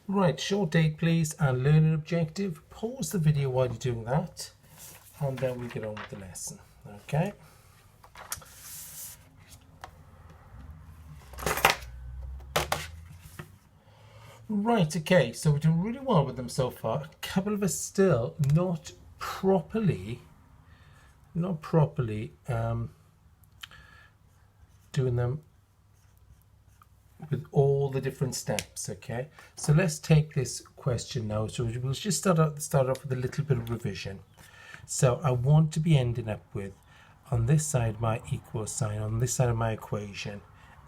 Right, short date please and learning objective. Pause the video while you're doing that and then we get on with the lesson. Okay. Right, okay, so we're doing really well with them so far. A couple of us still not properly doing them with all the different steps. Okay, so let's take this question now. So we'll just start off with a little bit of revision. So I want to be ending up with, on this side, my equal sign, on this side of my equation,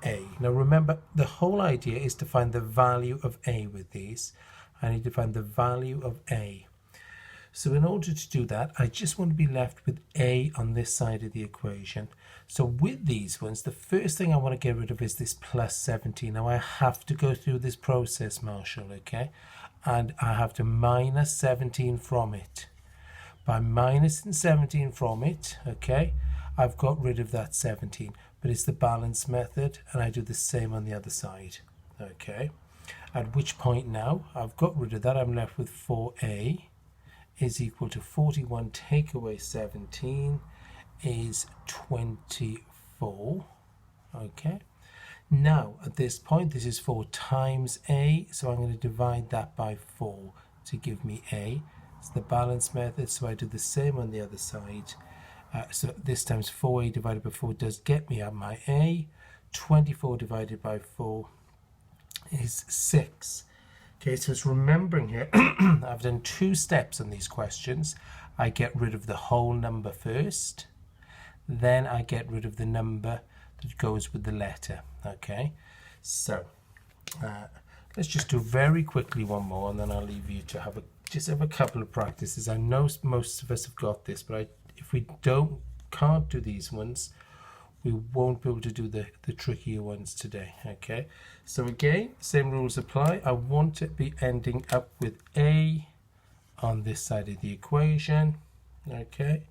a. Now remember, the whole idea is to find the value of a with these. I need to find the value of a. So in order to do that, I just want to be left with a on this side of the equation. So with these ones, the first thing I want to get rid of is this plus 17. Now I have to go through this process, Marshall, okay? And I have to minus 17 from it. By minusing 17 from it, okay, I've got rid of that 17. But it's the balance method, and I do the same on the other side, okay? At which point now, I've got rid of that, I'm left with 4a is equal to 41 take away 17 is 24, okay? Now, at this point, this is 4 times a, so I'm going to divide that by 4 to give me a. It's the balance method, so I do the same on the other side. So this times 4a divided by 4 does get me at my a. 24 divided by 4 is 6. Okay, so it's remembering here, I've done 2 steps on these questions. I get rid of the whole number first, then I get rid of the number that goes with the letter. Okay, so let's just do very quickly one more, and then I'll leave you to have a couple of practices. I know most of us have got this, but if we can't do these ones, we won't be able to do the trickier ones today. Okay, so again, same rules apply. I want to be ending up with a on this side of the equation. Okay,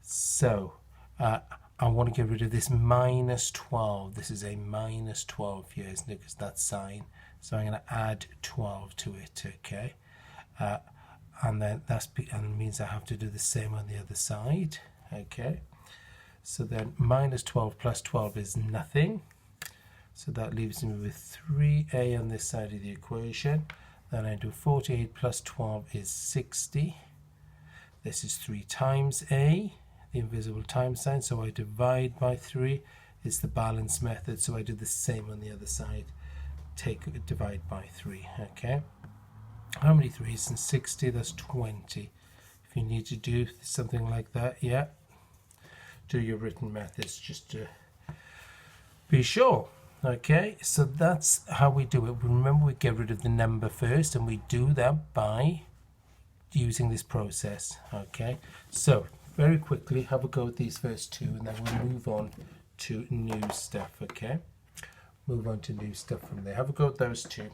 so I want to get rid of this minus 12. This is a minus 12 here, isn't it? Because that's sign. So I'm going to add 12 to it. Okay, and then and means I have to do the same on the other side. Okay, so then minus 12 plus 12 is nothing. So that leaves me with 3a on this side of the equation. Then I do 48 plus 12 is 60. This is 3 times a, the invisible times sign, so I divide by 3. It's the balance method, so I do the same on the other side. Divide by 3, okay? How many 3's in 60? That's 20. If you need to do something like that, yeah, do your written methods just to be sure. Okay, so that's how we do it. Remember, we get rid of the number first, and we do that by using this process. Okay, so very quickly have a go at these first 2, and then we'll move on to new stuff. Okay, move on to new stuff from there. Have a go at those 2.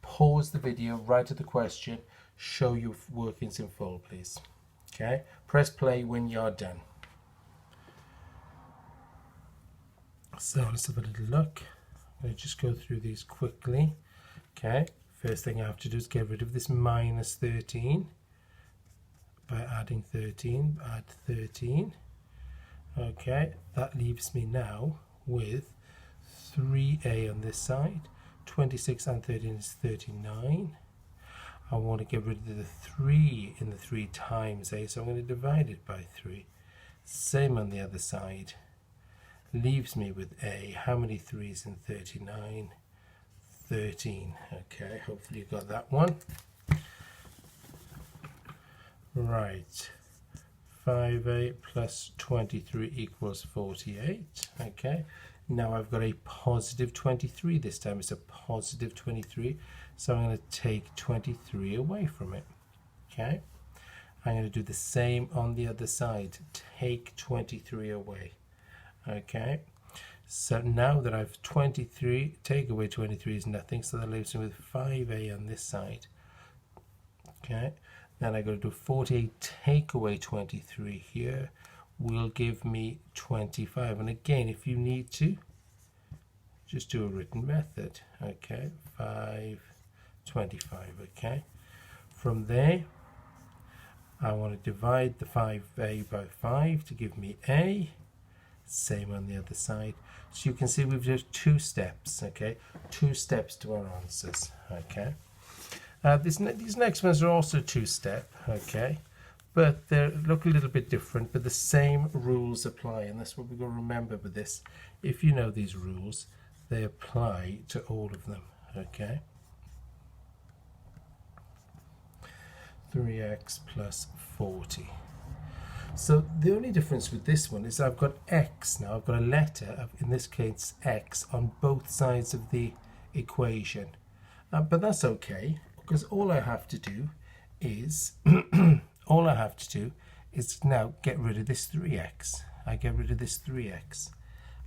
Pause the video, write at the question, show your workings in full, please. Okay, press play when you're done. So let's have a little look. I'm going to just go through these quickly. Okay, first thing I have to do is get rid of this minus 13 by adding 13. Add 13. Okay, that leaves me now with 3a on this side. 26 and 13 is 39. I want to get rid of the 3 in the 3 times a, so I'm going to divide it by 3. Same on the other side. Leaves me with a. How many 3's in 39? 13. Okay, hopefully you got that one. Right. 5a plus 23 equals 48. Okay, now I've got a positive 23 this time. It's a positive 23, so I'm going to take 23 away from it. Okay, I'm going to do the same on the other side. Take 23 away. Okay, so now that I've 23, take away 23 is nothing, so that leaves me with 5a on this side. Okay, then I got to do 48, take away 23 here, will give me 25. And again, if you need to, just do a written method. Okay, 5 25, okay? From there, I want to divide the 5a by 5 to give me a. Same on the other side. So you can see we've just 2 steps, okay? 2 steps to our answers, okay? These next ones are also 2-step, okay? But they look a little bit different, but the same rules apply, and that's what we're going to remember with this. If you know these rules, they apply to all of them, okay? 3x plus 40. So the only difference with this one is I've got x now. I've got a letter, in this case x, on both sides of the equation. But that's okay, because all I have to do is now get rid of this 3x. I get rid of this 3x.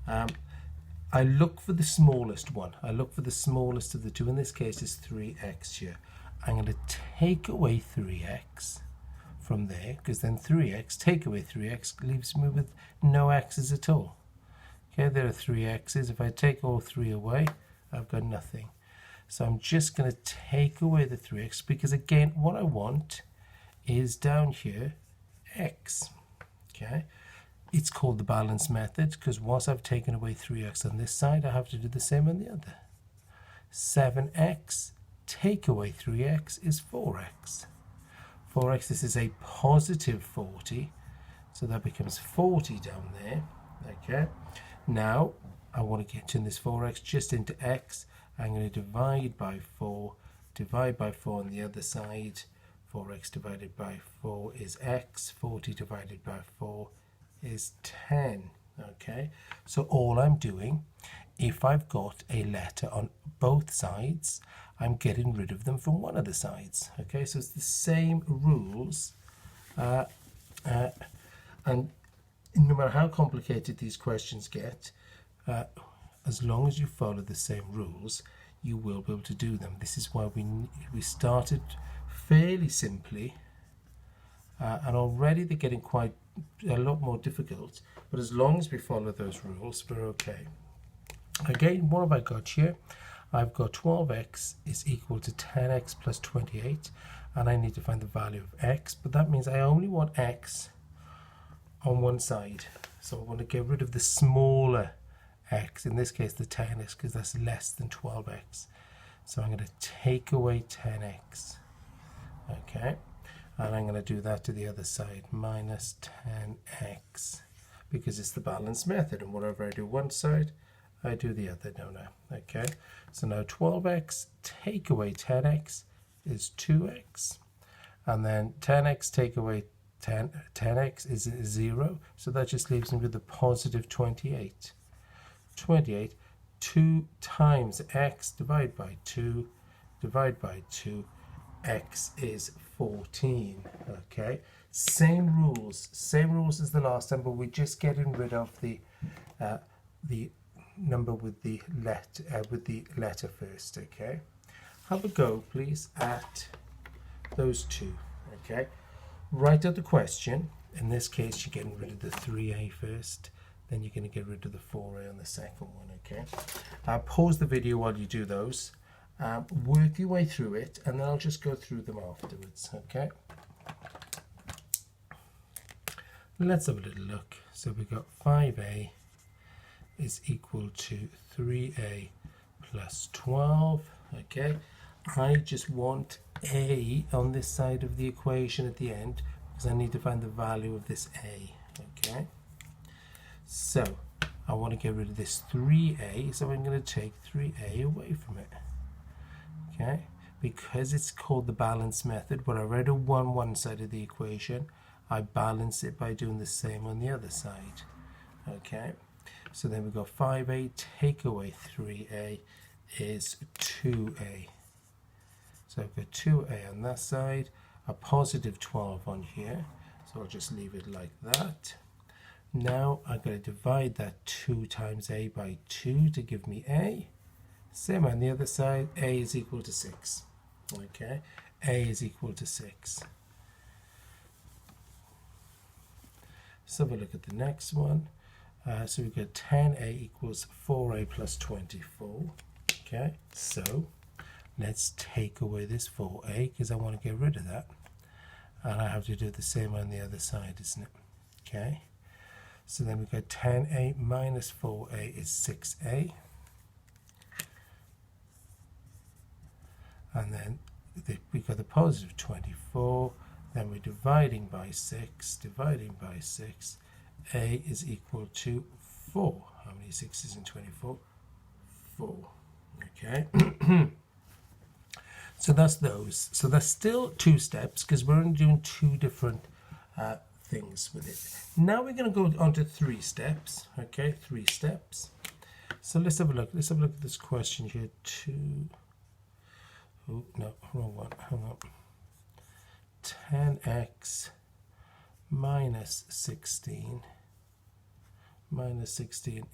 I look for the smallest one. I look for the smallest of the two. In this case, is 3x here. I'm going to take away 3x from there, because then 3x, take away 3x, leaves me with no x's at all. Okay, there are 3 x's. If I take all 3 away, I've got nothing. So I'm just going to take away the 3x, because again, what I want is down here, x. Okay, it's called the balance method, because once I've taken away 3x on this side, I have to do the same on the other. 7x, take away 3x is 4x. 4x, this is a positive 40, so that becomes 40 down there. Okay, now I want to turn this 4x just into x. I'm going to divide by 4 on the other side. 4x divided by 4 is x. 40 divided by 4 is 10. Okay, so all I'm doing, if I've got a letter on both sides, I'm getting rid of them from one of the sides. Okay, so it's the same rules, and no matter how complicated these questions get, as long as you follow the same rules, you will be able to do them. This is why we started fairly simply, and already they're getting quite a lot more difficult, but as long as we follow those rules, we're okay. Again, what have I got here? I've got 12x is equal to 10x plus 28, and I need to find the value of x, but that means I only want x on one side. So I want to get rid of the smaller x, in this case the 10x, because that's less than 12x. So I'm going to take away 10x. Okay, and I'm going to do that to the other side, minus 10x, because it's the balance method, and whatever I do one side, I do the other, don't I? Okay, so now 12x take away 10x is 2x, and then 10x take away 10x is 0, so that just leaves me with the positive 28. 28, 2 times x, divide by 2, x is 14. Okay, same rules as the last time, but we're just getting rid of the number with the letter first. Okay, have a go please at those two. Okay, write out the question. In this case, you're getting rid of the 3a first, then you're going to get rid of the 4a on the second one. Okay, pause the video while you do those, work your way through it, and then I'll just go through them afterwards. Okay, let's have a little look. So we've got 5a is equal to 3a plus 12. Okay, I just want a on this side of the equation at the end, because I need to find the value of this a. Okay, so I want to get rid of this 3a, so I'm going to take 3a away from it. Okay, because it's called the balance method, whenever I do one side of the equation, I balance it by doing the same on the other side. Okay, so then we've got 5a take away 3a is 2a. So I've got 2a on that side, a positive 12 on here, so I'll just leave it like that. Now I'm going to divide that 2 times a by 2 to give me a. Same on the other side, a is equal to 6. Okay, a is equal to 6. So have a look at the next one. So we've got 10a equals 4a plus 24. Okay, so let's take away this 4a because I want to get rid of that. And I have to do the same on the other side, isn't it? Okay. So then we've got 10a minus 4a is 6a. And then we've got the positive 24. Then we're dividing by 6. Dividing by 6. A is equal to 4. How many 6s in 24? 4. Okay. So that's those. So there's still 2 steps because we're only doing 2 different things with it. Now we're going to go on to 3 steps. Okay, 3 steps. So let's have a look. Let's have a look at this question here. 2. Oh, no, wrong one. Hang on. 10x minus 16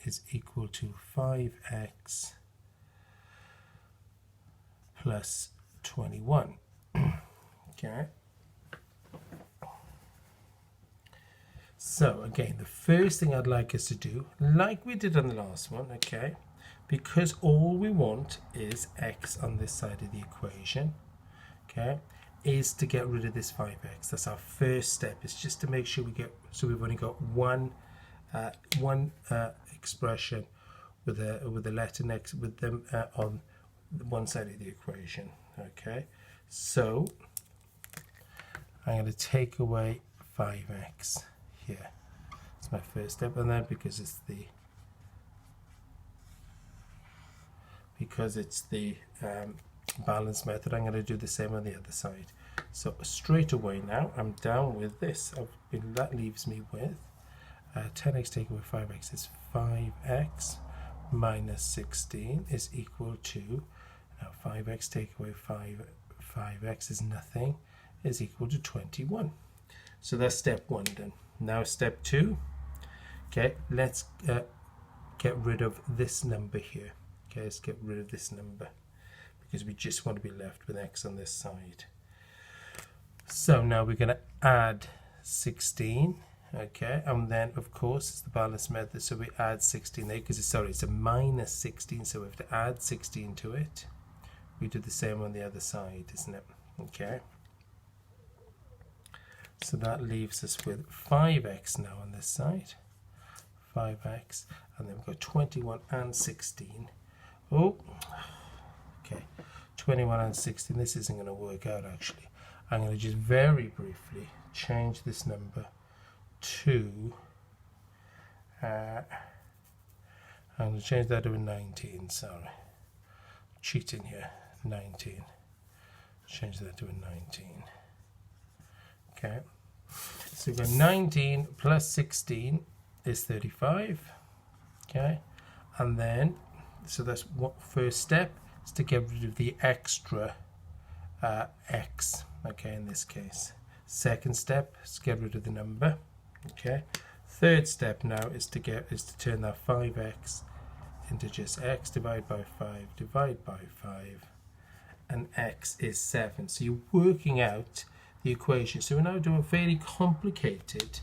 is equal to 5x plus 21. Okay. So again, the first thing I'd like us to do, like we did on the last one, okay, because all we want is x on this side of the equation, okay, is to get rid of this 5x. That's our first step. It's just to make sure we get, so we've only got one expression with a letter next with them on one side of the equation. Okay, so I'm going to take away 5x here. That's my first step, and then because it's the balance method, I'm going to do the same on the other side. So straight away now I'm down with this. That leaves me with 10x take away 5x is 5x minus 16 is equal to, now 5x take away 5x is nothing, is equal to 21. So that's step 1 done. Now step 2, okay, let's get rid of this number here. Okay, let's get rid of this number because we just want to be left with x on this side. So now we're going to add 16, okay, and then of course it's the balance method, so we add 16 there because it's a minus 16, so we have to add 16 to it. We do the same on the other side, isn't it? Okay. So that leaves us with 5x now on this side, 5x, and then we've got 21 and 16. Oh, okay, 21 and 16, this isn't going to work out actually. I'm going to just very briefly change this number to, I'm going to change that to a 19, sorry, cheating here, 19, change that to a 19. Okay, so we've got 19 plus 16 is 35. Okay, and then, so that's what first step is to get rid of the extra x, okay, in this case. Second step is to get rid of the number. Okay, third step now is to turn that 5x into just x, divide by 5, divide by 5, and x is 7. So you're working out the equation. So we're now doing fairly complicated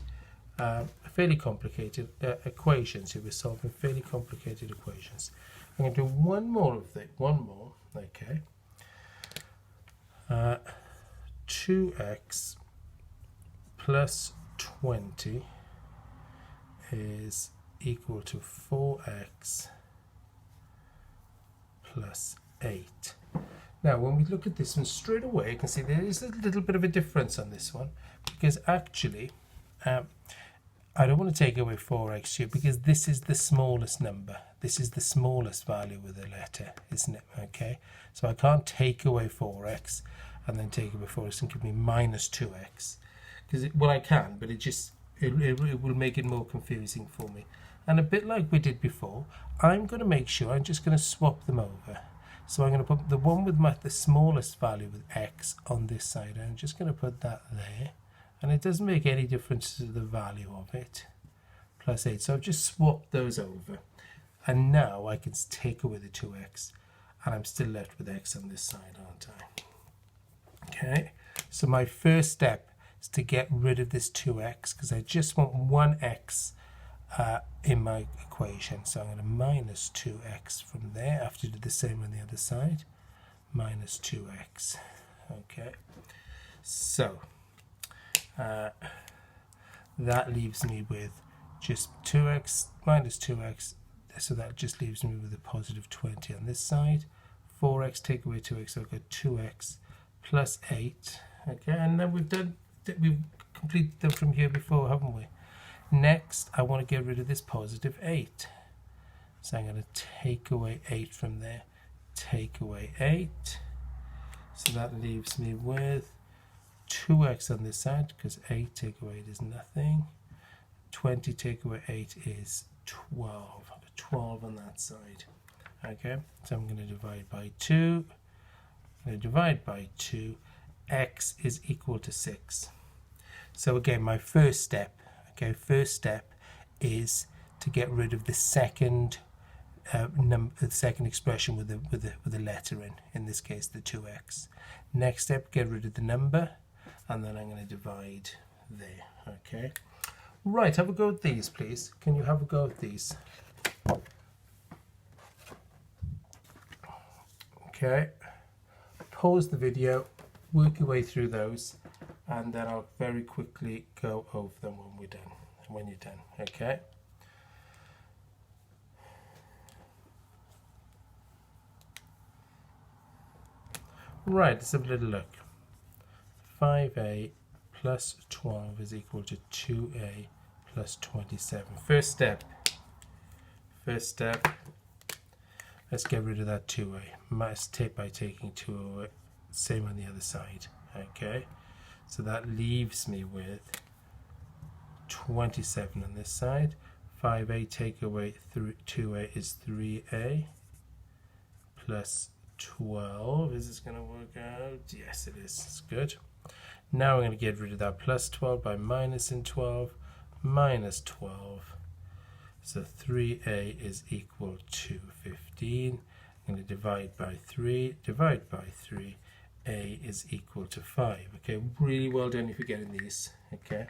equations. Here we're solving fairly complicated equations. I'm going to do one more, okay. 2x plus 20 is equal to 4x plus 8. Now, when we look at this one straight away, you can see there is a little bit of a difference on this one, because actually, I don't want to take away 4x here, because this is the smallest number. This is the smallest value with a letter, isn't it? Okay, so I can't take away 4x and then take away 4x and give me minus 2x. Because, well, I can, but it will make it more confusing for me. And a bit like we did before, I'm going to make sure I'm just going to swap them over. So I'm going to put the one with the smallest value with x on this side. I'm just going to put that there. And it doesn't make any difference to the value of it. Plus 8. So I've just swapped those over. And now I can take away the 2x. And I'm still left with x on this side, aren't I? Okay. So my first step is to get rid of this 2x, because I just want one x in my equation. So I'm going to minus 2x from there. I have to do the same on the other side. minus 2x. Okay, so that leaves me with just 2x minus 2x, so that just leaves me with a positive 20 on this side. 4x, take away 2x, so I've got 2x plus 8. Okay, and then we've completed them from here before, haven't we? Next, I want to get rid of this positive 8. So I'm going to take away 8 from there. Take away 8. So that leaves me with 2x on this side, because 8 take away 8 is nothing. 20 take away 8 is 12. 12 on that side. Okay, so I'm going to divide by 2. I'm going to divide by 2. X is equal to 6. So again, my first step, is to get rid of the second the second expression with the letter in this case the 2x. Next step, get rid of the number, and then I'm going to divide there. Okay, right, have a go at these, please. Can you have a go at these? Okay, pause the video, work your way through those, and then I'll very quickly go over them when you're done. Okay. Right, let's have a little look. 5a plus 12 is equal to 2a plus 27. First step, let's get rid of that 2a. Must take by taking 2 away. Same on the other side. Okay, so that leaves me with 27 on this side. 5a take away 2a is 3a plus 12. Is this going to work out? Yes, it is. It's good. Now we're going to get rid of that plus 12 by minusing 12. Minus 12. So 3a is equal to 15. I'm going to divide by 3. Divide by 3. A is equal to 5. Okay, really well done if you're getting these. Okay,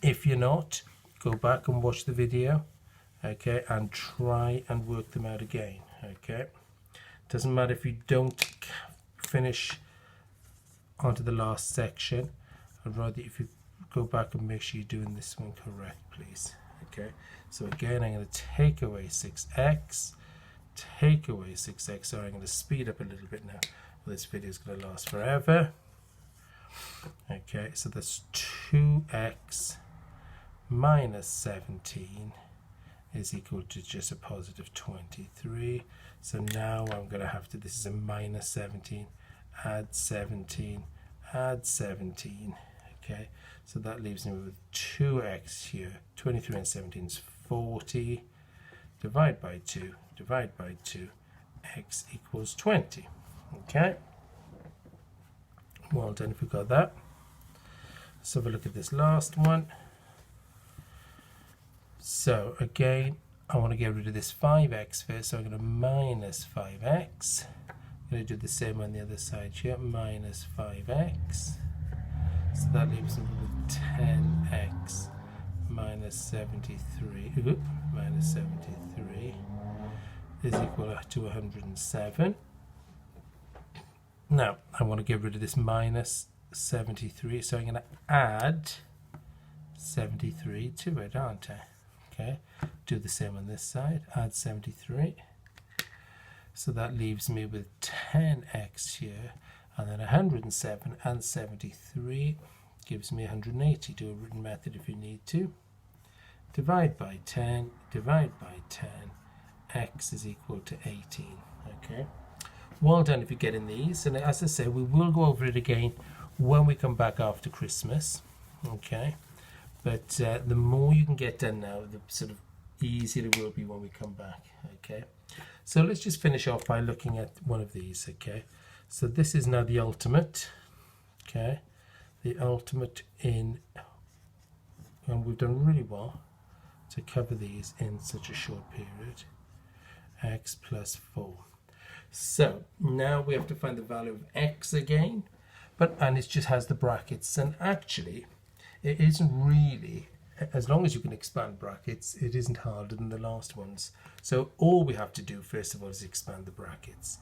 if you're not, go back and watch the video. Okay, and try and work them out again. Okay, doesn't matter if you don't finish onto the last section. I'd rather if you go back and make sure you're doing this one correct, please. Okay, so again, I'm going to take away 6x. Take away 6x. So I'm going to speed up a little bit now. This video is going to last forever. Okay, so that's 2x minus 17 is equal to just a positive 23. So now I'm going to have to, this is a minus 17, add 17, add 17. Okay, so that leaves me with 2x here. 23 and 17 is 40. Divide by 2, divide by 2, x equals 20. Okay, well done if we got that. Let's have a look at this last one. So again, I want to get rid of this 5x first, so I'm going to minus 5x. I'm going to do the same on the other side here, minus 5x. So that leaves me with 10x minus 73. Minus 73 is equal to 107. Now, I want to get rid of this minus 73, so I'm going to add 73 to it, aren't I? Okay, do the same on this side, add 73. So that leaves me with 10x here, and then 107 and 73 gives me 180. Do a written method if you need to. Divide by 10, divide by 10, x is equal to 18. Okay. Well done if you're getting these, and as I say, we will go over it again when we come back after Christmas. Okay, but the more you can get done now, the sort of easier it will be when we come back. Okay, so let's just finish off by looking at one of these. Okay, so this is now the ultimate. Okay, the ultimate in, and we've done really well to cover these in such a short period. X plus 4. So now we have to find the value of x again, and it just has the brackets, and actually it isn't really, as long as you can expand brackets, it isn't harder than the last ones. So all we have to do first of all is expand the brackets.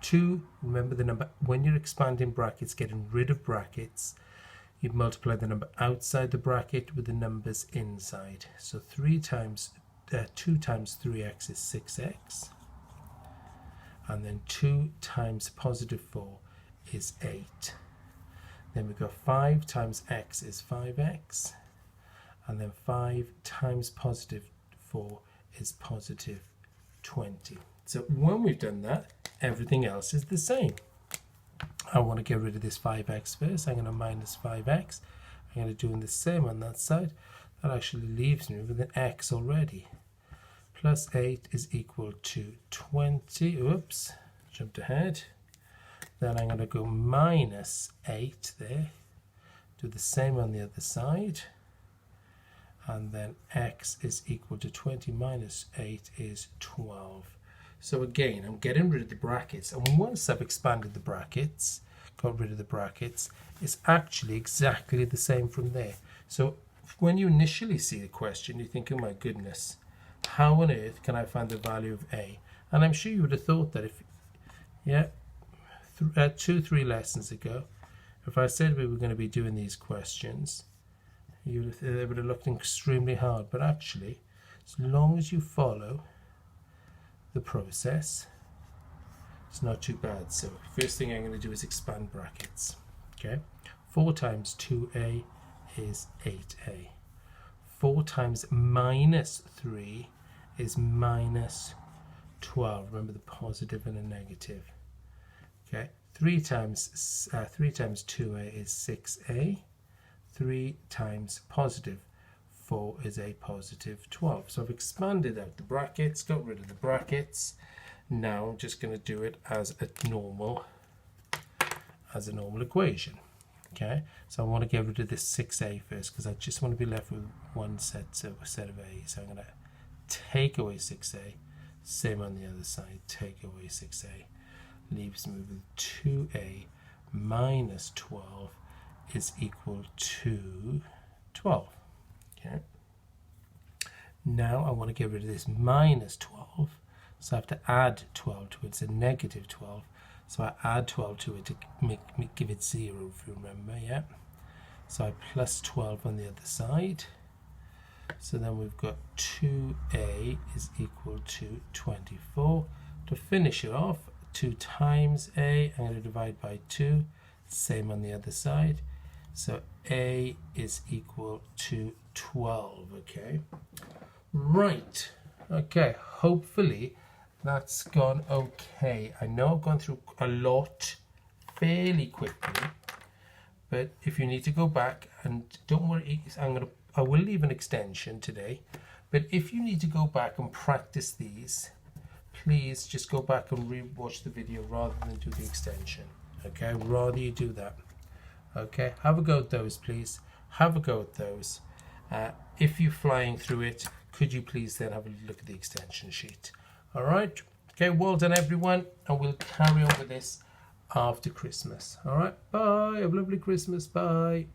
2, remember the number, when you're expanding brackets, getting rid of brackets, you multiply the number outside the bracket with the numbers inside. So 2 times 3x is 6x. And then 2 times positive 4 is 8. Then we go 5 times x is 5x. And then 5 times positive 4 is positive 20. So when we've done that, everything else is the same. I want to get rid of this 5x first. I'm going to minus 5x. I'm going to do the same on that side. That actually leaves me with an x already. Plus 8 is equal to 20. Oops, jumped ahead. Then I'm going to go minus 8 there. Do the same on the other side. And then x is equal to 20 minus 8 is 12. So again, I'm getting rid of the brackets, and once I've expanded the brackets, got rid of the brackets, it's actually exactly the same from there. So when you initially see the question, you think, oh my goodness, how on earth can I find the value of a? And I'm sure you would have thought that if, 2-3 lessons ago, if I said we were going to be doing these questions, they would have looked extremely hard. But actually, as long as you follow the process, it's not too bad. So first thing I'm going to do is expand brackets. Okay, 4 times 2a is 8a. 4 times minus 3 is minus 12. Remember the positive and a negative. Okay, 3 times 2a is 6a. 3 times positive 4 is a positive 12. So I've expanded out the brackets, got rid of the brackets. Now I'm just going to do it as a normal equation. Okay, so I want to get rid of this 6a first because I just want to be left with one set of a. So I'm going to take away 6a, same on the other side, take away 6a, leaves me with 2a minus 12 is equal to 12. Okay. Now I want to get rid of this minus 12, so I have to add 12 to it. It's a negative 12, so I add 12 to it to give it 0, if you remember, yeah? So I plus 12 on the other side. So then we've got 2a is equal to 24. To finish it off, 2 times a, I'm going to divide by 2, same on the other side. So a is equal to 12, okay? Right, okay, hopefully that's gone okay. I know I've gone through a lot fairly quickly, but if you need to go back, and don't worry, I will leave an extension today, but if you need to go back and practice these, please just go back and re-watch the video rather than do the extension, okay? Rather you do that. Okay, have a go at those, please. Have a go at those. If you're flying through it, could you please then have a look at the extension sheet? All right. Okay, well done, everyone. And we'll carry on with this after Christmas. All right. Bye. Have a lovely Christmas. Bye.